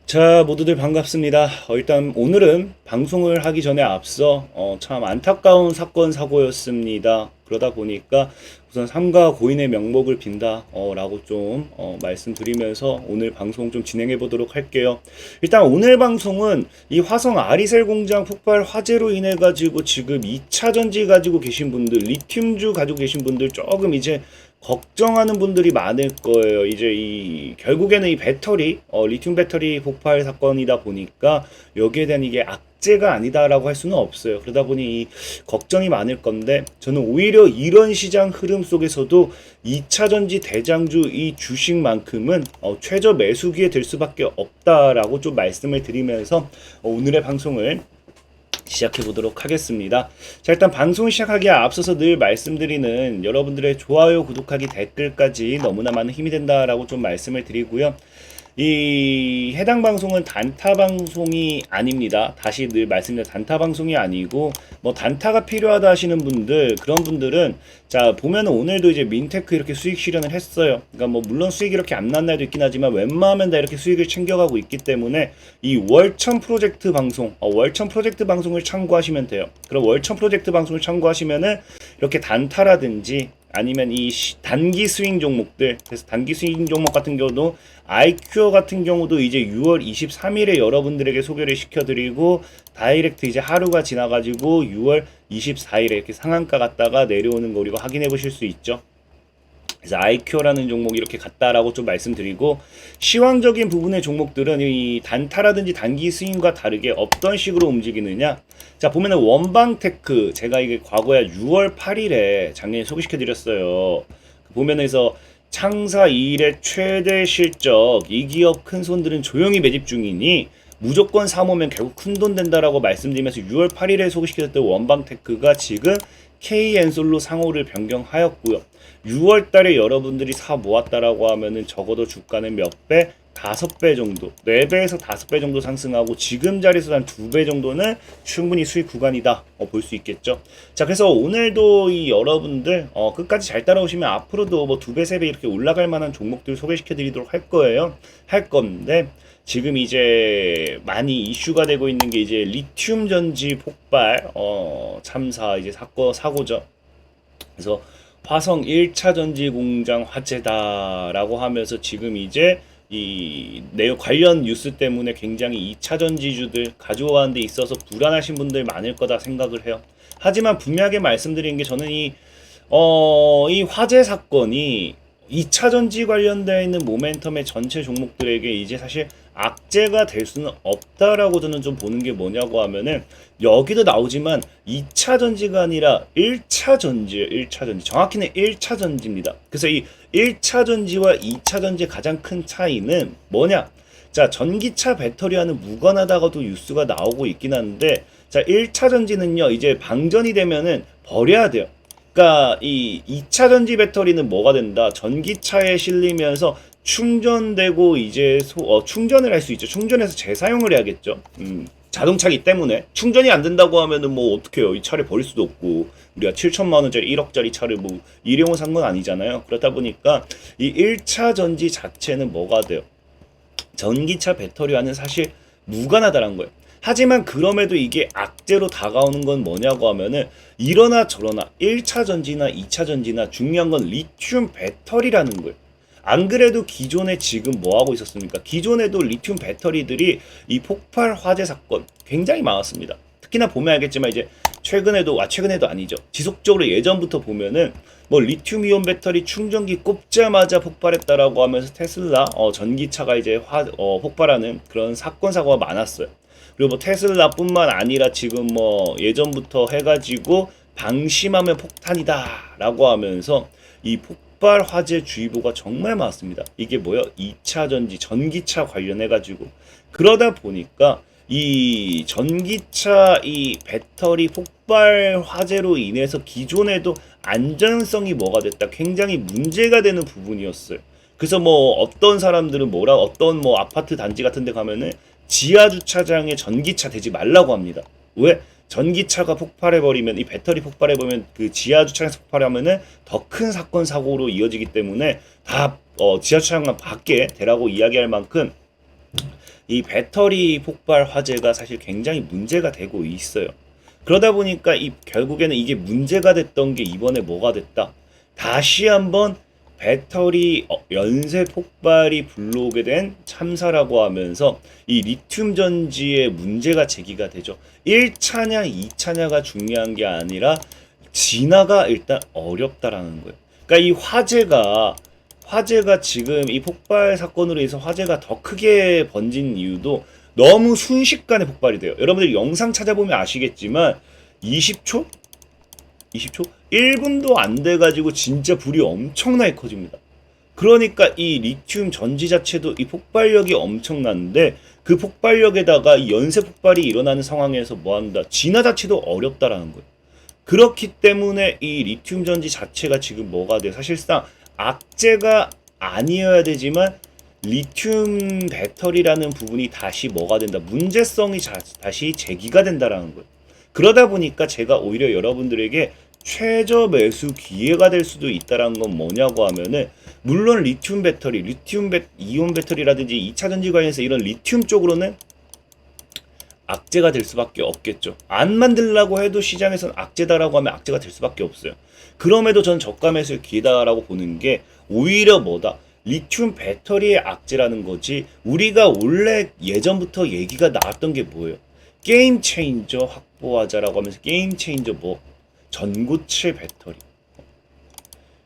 자, 모두들 반갑습니다. 일단 오늘은 방송을 하기 전에 앞서 참 안타까운 사건 사고였습니다. 그러다 보니까 우선 삼가 고인의 명복을 빈다 라고 좀 말씀드리면서 오늘 방송 좀 진행해 보도록 할게요. 일단 오늘 방송은 이 화성 아리셀 공장 폭발 화재로 인해 가지고 지금 2차 전지 가지고 계신 분들, 리튬주 가지고 계신 분들 조금 이제 걱정하는 분들이 많을 거예요. 이제 결국에는 이 배터리, 리튬 배터리 폭발 사건이다 보니까 여기에 대한 이게 악재가 아니다라고 할 수는 없어요. 그러다 보니 이 걱정이 많을 건데 저는 오히려 이런 시장 흐름 속에서도 2차 전지 대장주 이 주식만큼은 최저 매수기에 들 수밖에 없다라고 좀 말씀을 드리면서 오늘의 방송을 시작해 보도록 하겠습니다. 자, 일단 방송 시작하기에 앞서서 늘 말씀드리는 여러분들의 좋아요, 구독하기, 댓글까지 너무나 많은 힘이 된다라고 좀 말씀을 드리고요. 이 해당 방송은 단타 방송이 아닙니다. 다시 늘 말씀드린 단타 방송이 아니고 뭐 단타가 필요하다 하시는 분들, 그런 분들은 자 보면은 오늘도 이제 민테크 이렇게 수익 실현을 했어요. 그러니까 뭐 물론 수익이 이렇게 안 난 날도 있긴 하지만 웬만하면 다 이렇게 수익을 챙겨가고 있기 때문에 이 월천 프로젝트 방송, 월천 프로젝트 방송을 참고하시면 돼요. 그럼 월천 프로젝트 방송을 참고하시면은 이렇게 단타라든지 아니면 이 단기 스윙 종목들, 그래서 단기 스윙 종목 같은 경우도 아이큐어 같은 경우도 이제 6월 23일에 여러분들에게 소개를 시켜드리고 다이렉트 이제 하루가 지나가지고 6월 24일에 이렇게 상한가 갔다가 내려오는 거 우리가 확인해 보실 수 있죠. 그래서 아이큐어라는 종목이 이렇게 갔다라고 좀 말씀드리고, 시황적인 부분의 종목들은 이 단타라든지 단기 스윙과 다르게 어떤 식으로 움직이느냐. 자, 보면은 원방테크, 제가 이게 과거에 6월 8일에 작년에 소개시켜 드렸어요. 보면에서 창사 2일의 최대 실적, 이 기업 큰 손들은 조용히 매집 중이니 무조건 사모면 결국 큰돈 된다라고 말씀드리면서 6월 8일에 소개시켰던 원방테크가 지금 K엔솔로 상호를 변경하였고요. 6월 달에 여러분들이 사 모았다라고 하면은 적어도 주가는 몇 배? 5배 정도, 4배에서 5배 정도 상승하고 지금 자리에서 한 2배 정도는 충분히 수익 구간이다 볼 수 있겠죠. 자, 그래서 오늘도 이 여러분들 끝까지 잘 따라오시면 앞으로도 뭐 2배, 3배 이렇게 올라갈 만한 종목들 소개시켜 드리도록 할 거예요. 할 건데 지금 이제 많이 이슈가 되고 있는 게 이제 리튬 전지 폭발 참사 이제 사고죠. 그래서 화성 1차 전지 공장 화재다라고 하면서 지금 이제 이 내용 관련 뉴스 때문에 굉장히 2차 전지주들 가져가는 데 있어서 불안하신 분들 많을 거다 생각을 해요. 하지만 분명하게 말씀드리는 게 저는 이 화재 사건이 2차 전지 관련되어 있는 모멘텀의 전체 종목들에게 이제 사실 악재가 될 수는 없다라고 저는 좀 보는 게 뭐냐고 하면은 여기도 나오지만 2차 전지가 아니라 1차 전지예요. 1차 전지. 정확히는 1차 전지입니다. 그래서 이 1차 전지와 2차 전지의 가장 큰 차이는 뭐냐? 자, 전기차 배터리와는 무관하다고도 뉴스가 나오고 있긴 한데, 자, 1차 전지는요, 이제 방전이 되면은 버려야 돼요. 그러니까 이 2차 전지 배터리는 뭐가 된다? 전기차에 실리면서 충전되고 이제 충전을 할 수 있죠. 충전해서 재사용을 해야겠죠. 자동차기 때문에 충전이 안 된다고 하면은 뭐 어떡해요? 이 차를 버릴 수도 없고 우리가 7천만 원짜리 1억짜리 차를 뭐 일회용 산 건 아니잖아요. 그렇다 보니까 이 1차 전지 자체는 뭐가 돼요? 전기차 배터리와는 사실 무관하다는 거예요. 하지만 그럼에도 이게 악재로 다가오는 건 뭐냐고 하면은 이러나 저러나 1차 전지나 2차 전지나 중요한 건 리튬 배터리라는 거예요. 안 그래도 기존에 지금 뭐 하고 있었습니까? 기존에도 리튬 배터리들이 이 폭발 화재 사건 굉장히 많았습니다. 특히나 보면 알겠지만 이제 최근에도 아니죠. 지속적으로 예전부터 보면은 뭐 리튬 이온 배터리 충전기 꼽자마자 폭발했다라고 하면서 테슬라 전기차가 이제 폭발하는 그런 사건 사고가 많았어요. 그리고 뭐 테슬라뿐만 아니라 지금 뭐 예전부터 해가지고 방심하면 폭탄이다라고 하면서 이 폭발 화재 주의보가 정말 많습니다. 이게 뭐요? 2차 전지 전기차 관련해가지고 그러다 보니까 이 전기차 이 배터리 폭발 화재로 인해서 기존에도 안전성이 뭐가 됐다 굉장히 문제가 되는 부분이었어요. 그래서 뭐 어떤 사람들은 어떤 뭐 아파트 단지 같은 데 가면은 지하 주차장에 전기차 대지 말라고 합니다. 왜? 전기차가 폭발해버리면 이 배터리 폭발해버리면 그 지하 주차장에서 폭발하면은 더 큰 사건 사고로 이어지기 때문에 다 지하 주차장 밖에 대라고 이야기할 만큼 이 배터리 폭발 화재가 사실 굉장히 문제가 되고 있어요. 그러다 보니까 결국에는 이게 문제가 됐던 게 이번에 뭐가 됐다. 다시 한번 배터리 연쇄 폭발이 불러오게 된 참사라고 하면서 이 리튬 전지의 문제가 제기가 되죠. 1차냐 2차냐가 중요한 게 아니라 진화가 일단 어렵다라는 거예요. 그러니까 이 화재가 지금 이 폭발 사건으로 인해서 화재가 더 크게 번진 이유도 너무 순식간에 폭발이 돼요. 여러분들 영상 찾아보면 아시겠지만 20초? 20초? 1분도 안 돼가지고 진짜 불이 엄청나게 커집니다. 그러니까 이 리튬 전지 자체도 이 폭발력이 엄청난데 그 폭발력에다가 이 연쇄 폭발이 일어나는 상황에서 뭐한다? 진화 자체도 어렵다라는 거예요. 그렇기 때문에 이 리튬 전지 자체가 지금 뭐가 돼요? 사실상 악재가 아니어야 되지만 리튬 배터리라는 부분이 다시 뭐가 된다? 문제성이 다시 제기가 된다라는 거예요. 그러다 보니까 제가 오히려 여러분들에게 최저 매수 기회가 될 수도 있다라는 건 뭐냐고 하면은 물론 리튬 배터리, 이온 배터리라든지 2차 전지 관련해서 이런 리튬 쪽으로는 악재가 될 수밖에 없겠죠. 안 만들려고 해도 시장에서는 악재다라고 하면 악재가 될 수밖에 없어요. 그럼에도 전 저가 매수의 기회다라고 보는 게 오히려 뭐다? 리튬 배터리의 악재라는 거지. 우리가 원래 예전부터 얘기가 나왔던 게 뭐예요? 게임 체인저 확보하자라고 하면서 게임 체인저 뭐? 전고체 배터리.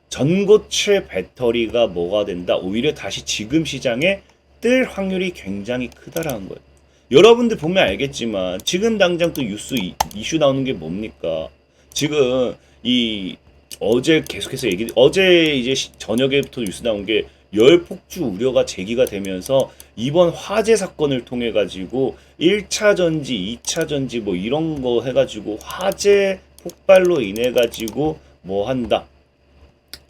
전고체 배터리가 뭐가 된다? 오히려 다시 지금 시장에 뜰 확률이 굉장히 크다라는 거예요. 여러분들 보면 알겠지만 지금 당장 또 뉴스 이슈 나오는 게 뭡니까? 지금 어제 계속해서 어제 이제 저녁에부터 뉴스 나온 게 열폭주 우려가 제기가 되면서 이번 화재 사건을 통해 가지고 1차 전지, 2차 전지 뭐 이런 거 해가지고 화재 폭발로 인해 가지고 뭐 한다?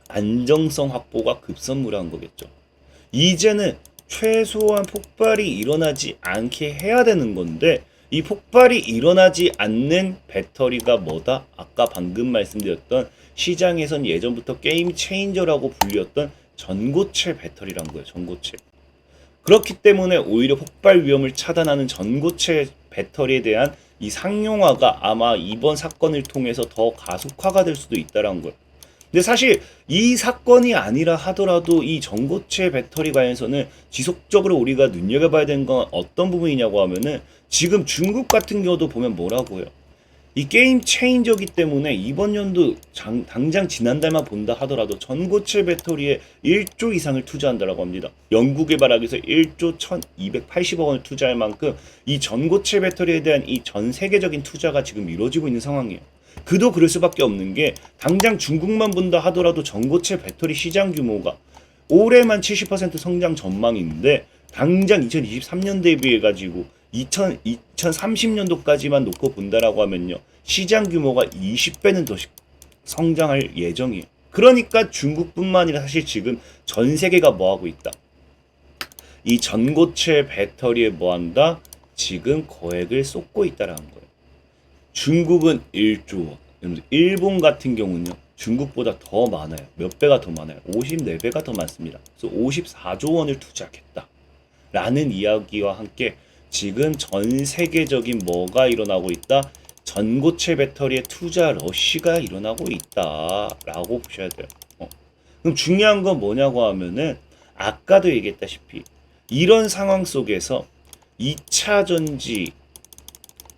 안정성 확보가 급선무한 거겠죠. 이제는 최소한 폭발이 일어나지 않게 해야 되는 건데 이 폭발이 일어나지 않는 배터리가 뭐다? 아까 방금 말씀드렸던 시장에선 예전부터 게임 체인저라고 불렸던 전고체 배터리란 거예요. 전고체. 그렇기 때문에 오히려 폭발 위험을 차단하는 전고체 배터리에 대한 이 상용화가 아마 이번 사건을 통해서 더 가속화가 될 수도 있다는 거예요. 근데 사실 이 사건이 아니라 하더라도 이 전고체 배터리 관련해서는 지속적으로 우리가 눈여겨봐야 되는 건 어떤 부분이냐고 하면은 지금 중국 같은 경우도 보면 뭐라고 해요? 이 게임 체인저기 때문에 이번 연도 당장 지난달만 본다 하더라도 전고체 배터리에 1조 이상을 투자한다라고 합니다. 연구 개발하기 위해서 1조 1280억 원을 투자할 만큼 이 전고체 배터리에 대한 이 전 세계적인 투자가 지금 이루어지고 있는 상황이에요. 그도 그럴 수밖에 없는 게 당장 중국만 본다 하더라도 전고체 배터리 시장 규모가 올해만 70% 성장 전망인데 당장 2023년 대비해 가지고 2030년도까지만 놓고 본다라고 하면요. 시장 규모가 20배는 더 성장할 예정이에요. 그러니까 중국뿐만 아니라 사실 지금 전 세계가 뭐하고 있다. 이 전고체 배터리에 뭐한다? 지금 거액을 쏟고 있다라는 거예요. 중국은 1조 원. 일본 같은 경우는요. 중국보다 더 많아요. 몇 배가 더 많아요. 54배가 더 많습니다. 그래서 54조 원을 투자하겠다. 라는 이야기와 함께 지금 전 세계적인 뭐가 일어나고 있다? 전고체 배터리의 투자 러시가 일어나고 있다라고 보셔야 돼요. 그럼 중요한 건 뭐냐고 하면은 아까도 얘기했다시피 이런 상황 속에서 2차 전지,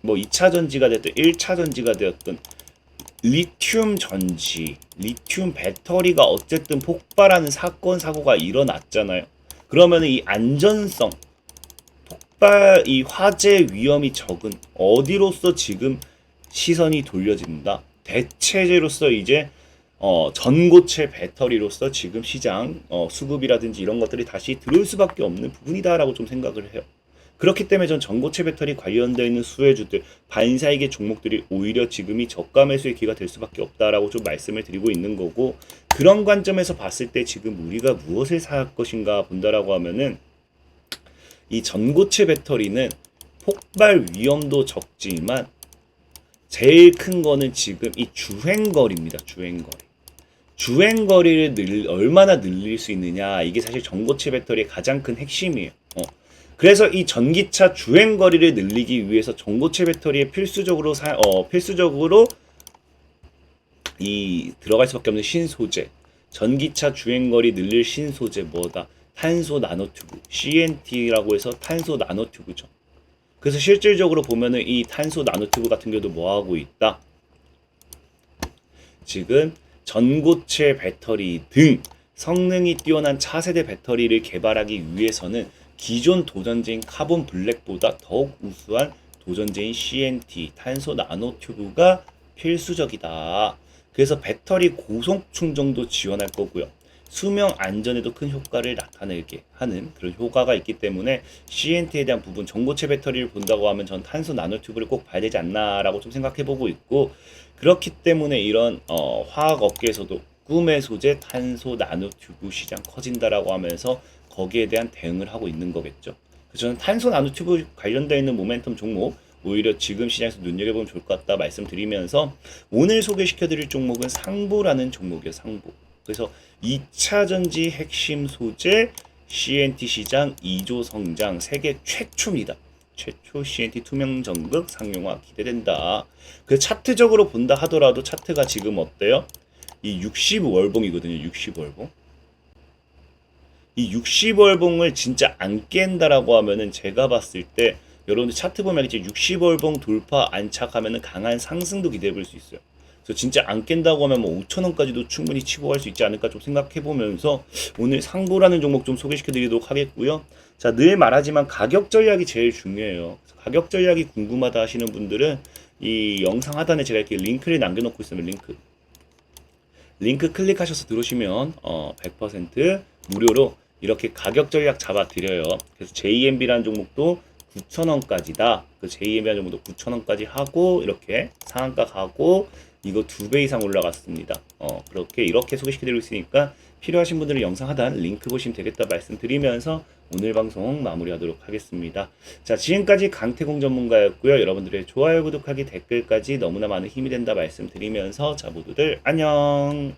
뭐 2차 전지가 됐든 1차 전지가 되었든 리튬 전지, 리튬 배터리가 어쨌든 폭발하는 사건 사고가 일어났잖아요. 그러면 이 안전성, 이 화재 위험이 적은 어디로서 지금 시선이 돌려진다. 대체제로서 이제 전고체 배터리로서 지금 시장 수급이라든지 이런 것들이 다시 들어올 수밖에 없는 부분이다라고 좀 생각을 해요. 그렇기 때문에 전 전고체 배터리 관련되어 있는 수혜주들, 반사이익의 종목들이 오히려 지금이 저가 매수의 기회가 될 수밖에 없다라고 좀 말씀을 드리고 있는 거고, 그런 관점에서 봤을 때 지금 우리가 무엇을 살 것인가 본다라고 하면은 이 전고체 배터리는 폭발 위험도 적지만 제일 큰 거는 지금 이 주행거리입니다. 주행거리를 얼마나 늘릴 수 있느냐, 이게 사실 전고체 배터리의 가장 큰 핵심이에요. 그래서 이 전기차 주행 거리를 늘리기 위해서 전고체 배터리에 필수적으로 이 들어갈 수밖에 없는 신소재, 전기차 주행거리 늘릴 신소재 뭐다? 탄소 나노튜브, CNT라고 해서 탄소 나노튜브죠. 그래서 실질적으로 보면은 이 탄소 나노튜브 같은 경우도 뭐 하고 있다? 지금 전고체 배터리 등 성능이 뛰어난 차세대 배터리를 개발하기 위해서는 기존 도전제인 카본 블랙보다 더욱 우수한 도전제인 CNT, 탄소 나노튜브가 필수적이다. 그래서 배터리 고속 충전도 지원할 거고요. 수명 안전에도 큰 효과를 나타내게 하는 그런 효과가 있기 때문에 CNT에 대한 부분, 전고체 배터리를 본다고 하면 전 탄소 나노튜브를 꼭 봐야 되지 않나라고 좀 생각해 보고 있고, 그렇기 때문에 이런 화학 업계에서도 꿈의 소재 탄소 나노튜브 시장 커진다라고 하면서 거기에 대한 대응을 하고 있는 거겠죠. 그래서 저는 탄소 나노튜브 관련되어 있는 모멘텀 종목 오히려 지금 시장에서 눈여겨보면 좋을 것 같다 말씀드리면서, 오늘 소개시켜드릴 종목은 상보라는 종목이에요. 상보. 그래서 2차 전지 핵심 소재 CNT 시장 2조 성장 세계 최초입니다. 최초 CNT 투명 전극 상용화 기대된다. 그 차트적으로 본다 하더라도 차트가 지금 어때요? 이 60월봉이거든요. 60월봉. 이 60월봉을 진짜 안 깬다라고 하면은 제가 봤을 때 여러분들 차트 보면 이제 60월봉 돌파 안착하면은 강한 상승도 기대해 볼 수 있어요. 그래서 진짜 안 깬다고 하면 뭐 5,000원까지도 충분히 치고 갈 수 있지 않을까 좀 생각해 보면서 오늘 상보라는 종목 좀 소개시켜 드리도록 하겠고요. 자, 늘 말하지만 가격 전략이 제일 중요해요. 가격 전략이 궁금하다 하시는 분들은 이 영상 하단에 제가 이렇게 링크를 남겨놓고 있으면 링크 클릭하셔서 들어오시면 100% 무료로 이렇게 가격 전략 잡아 드려요. 그래서 JMB라는 종목도 9,000원까지다. 그 JMB라는 종목도 9,000원까지 하고 이렇게 상한가 가고 이거 2배 이상 올라갔습니다. 이렇게 소개시켜드리고 있으니까 필요하신 분들은 영상 하단 링크 보시면 되겠다 말씀드리면서 오늘 방송 마무리하도록 하겠습니다. 자, 지금까지 강태공 전문가였고요. 여러분들의 좋아요, 구독하기, 댓글까지 너무나 많은 힘이 된다 말씀드리면서 자, 모두들 안녕.